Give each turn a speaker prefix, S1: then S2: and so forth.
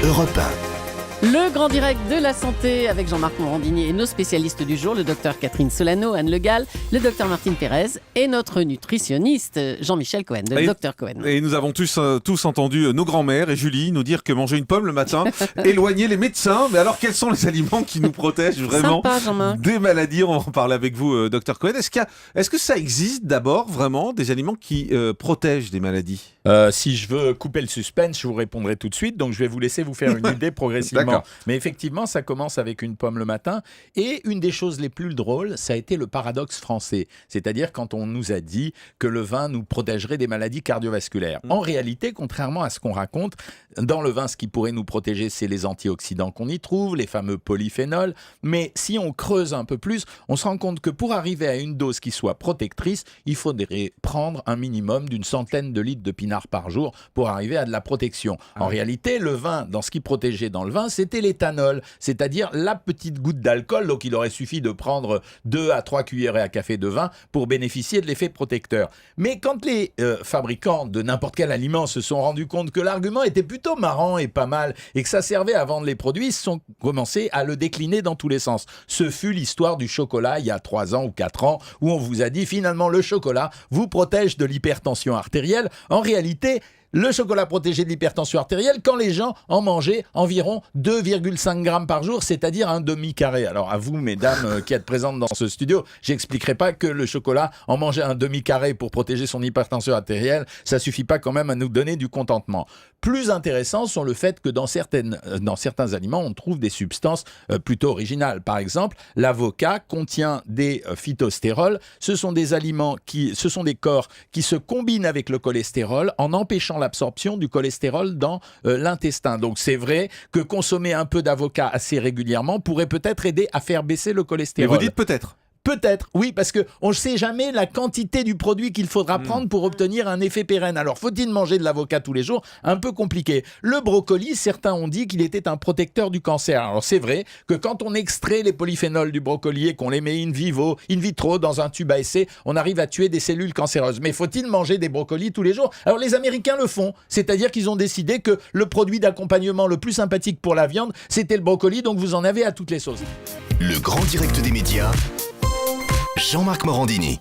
S1: Europe 1.
S2: Le grand direct de la santé avec Jean-Marc Morandini et nos spécialistes du jour, le docteur Catherine Solano, Anne Le Gall, le docteur Martine Pérez et notre nutritionniste Jean-Michel Cohen, le docteur Cohen.
S3: Et nous avons tous entendu nos grands-mères et Julie nous dire que manger une pomme le matin éloignait les médecins. Mais alors quels sont les aliments qui nous protègent vraiment des maladies? On va en parler avec vous, docteur Cohen. Est-ce que ça existe d'abord vraiment des aliments qui protègent des maladies?
S4: Si je veux couper le suspense, je vous répondrai tout de suite. Donc je vais vous laisser vous faire une idée progressivement. Mais effectivement, ça commence avec une pomme le matin. Et une des choses les plus drôles, ça a été le paradoxe français. C'est-à-dire quand on nous a dit que le vin nous protégerait des maladies cardiovasculaires. En réalité, contrairement à ce qu'on raconte, dans le vin, ce qui pourrait nous protéger, c'est les antioxydants qu'on y trouve, les fameux polyphénols. Mais si on creuse un peu plus, on se rend compte que pour arriver à une dose qui soit protectrice, il faudrait prendre un minimum d'une centaine de litres de pinard par jour pour arriver à de la protection. En réalité, le vin, dans ce qui protégeait dans le vin, c'était l'éthanol, c'est-à-dire la petite goutte d'alcool. Donc il aurait suffi de prendre 2 à 3 cuillerées à café de vin pour bénéficier de l'effet protecteur. Mais quand les fabricants de n'importe quel aliment se sont rendus compte que l'argument était plutôt marrant et pas mal et que ça servait à vendre les produits, ils sont commencé à le décliner dans tous les sens. Ce fut l'histoire du chocolat il y a 3 ans ou 4 ans où on vous a dit finalement le chocolat vous protège de l'hypertension artérielle. En réalité, le chocolat protégé de l'hypertension artérielle quand les gens en mangeaient environ 2,5 grammes par jour, c'est-à-dire un demi-carré. Alors à vous, mesdames qui êtes présentes dans ce studio, j'expliquerai pas que le chocolat, en manger un demi-carré pour protéger son hypertension artérielle, ça suffit pas quand même à nous donner du contentement. Plus intéressant sont le fait que dans certains aliments, on trouve des substances plutôt originales. Par exemple, l'avocat contient des phytostérols. Ce sont des corps qui se combinent avec le cholestérol en empêchant l'absorption du cholestérol dans l'intestin. Donc c'est vrai que consommer un peu d'avocat assez régulièrement pourrait peut-être aider à faire baisser le cholestérol.
S3: Mais vous dites peut-être.
S4: Peut-être, oui, parce qu'on ne sait jamais la quantité du produit qu'il faudra prendre pour obtenir un effet pérenne. Alors, faut-il manger de l'avocat tous les jours? Un peu compliqué. Le brocoli, certains ont dit qu'il était un protecteur du cancer. Alors, c'est vrai que quand on extrait les polyphénols du brocoli et qu'on les met in vitro, dans un tube à essai, on arrive à tuer des cellules cancéreuses. Mais faut-il manger des brocolis tous les jours? Alors, les Américains le font. C'est-à-dire qu'ils ont décidé que le produit d'accompagnement le plus sympathique pour la viande, c'était le brocoli. Donc, vous en avez à toutes les sauces.
S1: Le grand direct des médias, Jean-Marc Morandini.